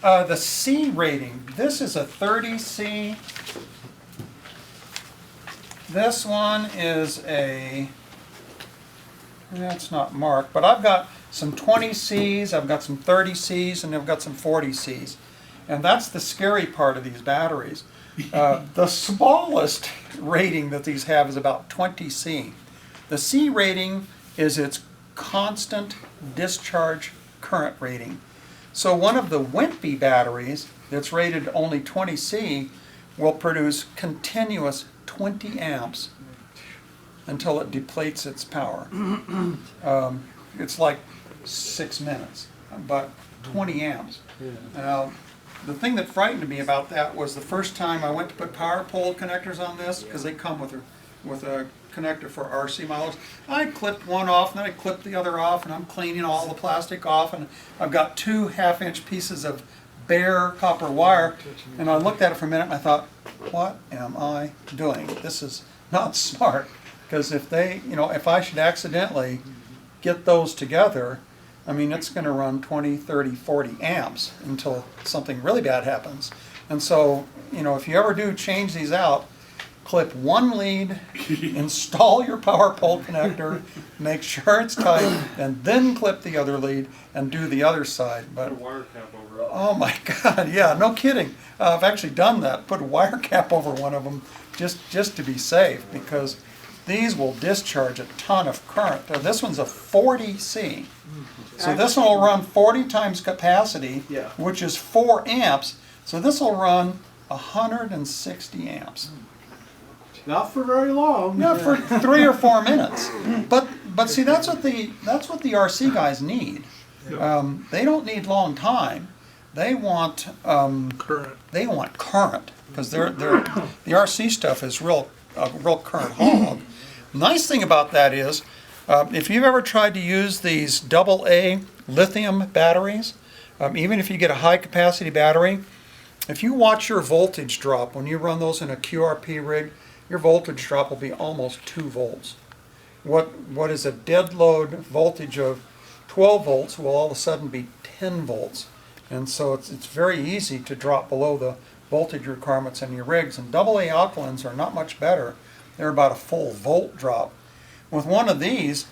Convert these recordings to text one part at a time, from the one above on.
The C rating, this is a 30C. This one is a, that's not marked, but I've got some 20Cs, I've got some 30Cs, and I've got some 40Cs. And that's the scary part of these batteries. The smallest rating that these have is about 20C. The C rating is its constant discharge current rating. So one of the wimpy batteries that's rated only 20C will produce continuous 20 amps until it depletes its power. It's like 6 minutes, but 20 amps. Now, the thing that frightened me about that was the first time I went to put power pole connectors on this, because they come with a connector for RC models. I clipped one off, and then I clipped the other off, and I'm cleaning all the plastic off, and I've got 2 half-inch pieces of bare copper wire, and I looked at it for a minute and I thought, what am I doing? This is not smart, because if they, if I should accidentally get those together, I mean, it's going to run 20, 30, 40 amps until something really bad happens. And so, if you ever do change these out, clip one lead, install your power pole connector, make sure it's tight, and then clip the other lead and do the other side. But put a wire cap over it. Oh my God, yeah, no kidding. I've actually done that, put a wire cap over one of them just to be safe, because these will discharge a ton of current. This one's a 40C. So this one will run 40 times capacity, which is 4 amps. So this will run 160 amps. Not for very long. Not for 3 or 4 minutes. But see, that's what the RC guys need. They don't need long time. They want current. They want current, because the RC stuff is real current hog. Nice thing about that is, if you've ever tried to use these AA lithium batteries, even if you get a high capacity battery, if you watch your voltage drop when you run those in a QRP rig, your voltage drop will be almost 2 volts. What is a dead load voltage of 12 volts will all of a sudden be 10 volts. And so it's very easy to drop below the voltage requirements in your rigs. And AA alkalins are not much better. They're about a full volt drop. With one of these,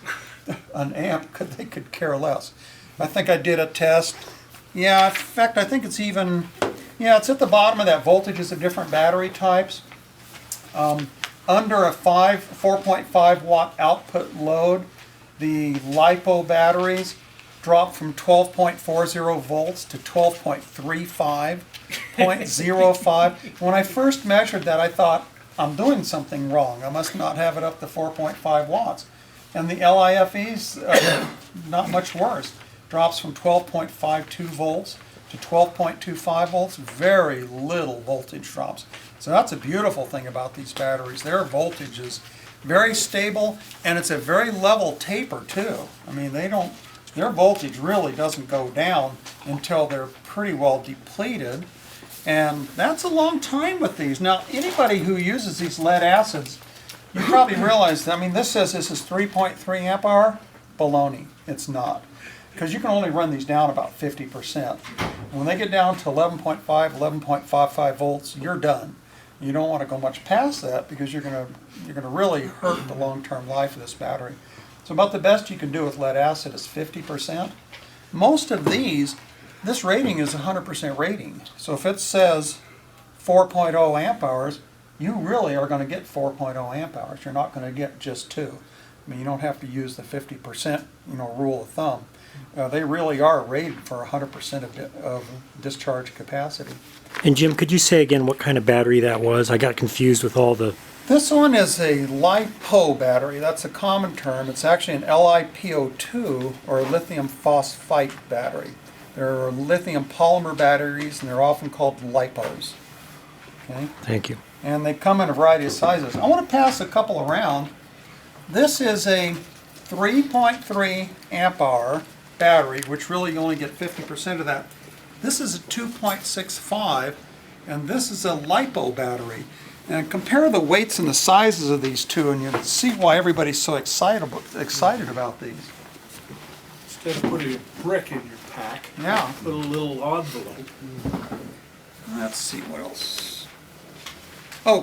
an amp, they could care less. I think I did a test. Yeah, in fact, I think it's even, it's at the bottom of that voltages of different battery types. Under a 4.5 watt output load, the LiPO batteries drop from 12.40 volts to 12.35.05. When I first measured that, I thought, I'm doing something wrong. I must not have it up to 4.5 watts. And the LiFE's, not much worse. Drops from 12.52 volts to 12.25 volts. Very little voltage drops. So that's a beautiful thing about these batteries. Their voltage is very stable, and it's a very level taper too. I mean, their voltage really doesn't go down until they're pretty well depleted. And that's a long time with these. Now, anybody who uses these lead acids, you probably realize, I mean, this says this is 3.3 amp hour. Baloney. It's not. Because you can only run these down about 50%. When they get down to 11.5, 11.55 volts, you're done. You don't want to go much past that, because you're going to really hurt the long-term life of this battery. So about the best you can do with lead acid is 50%. Most of these, this rating is 100% rating. So if it says 4.0 amp hours, you really are going to get 4.0 amp hours. You're not going to get just 2. I mean, you don't have to use the 50% rule of thumb. They really are rated for 100% of discharge capacity. And Jim, could you say again what kind of battery that was? I got confused with all the... This one is a LiPO battery. That's a common term. It's actually an LiPO4 or lithium phosphite battery. They're lithium polymer batteries, and they're often called LiPOs. Okay? Thank you. And they come in a variety of sizes. I want to pass a couple around. This is a 3.3 amp hour battery, which really you only get 50% of that. This is a 2.65, and this is a LiPO battery. And compare the weights and the sizes of these two, and you'll see why everybody's so excited about these. Instead of putting a brick in your pack. Yeah. Put a little envelope. Let's see what else. Oh,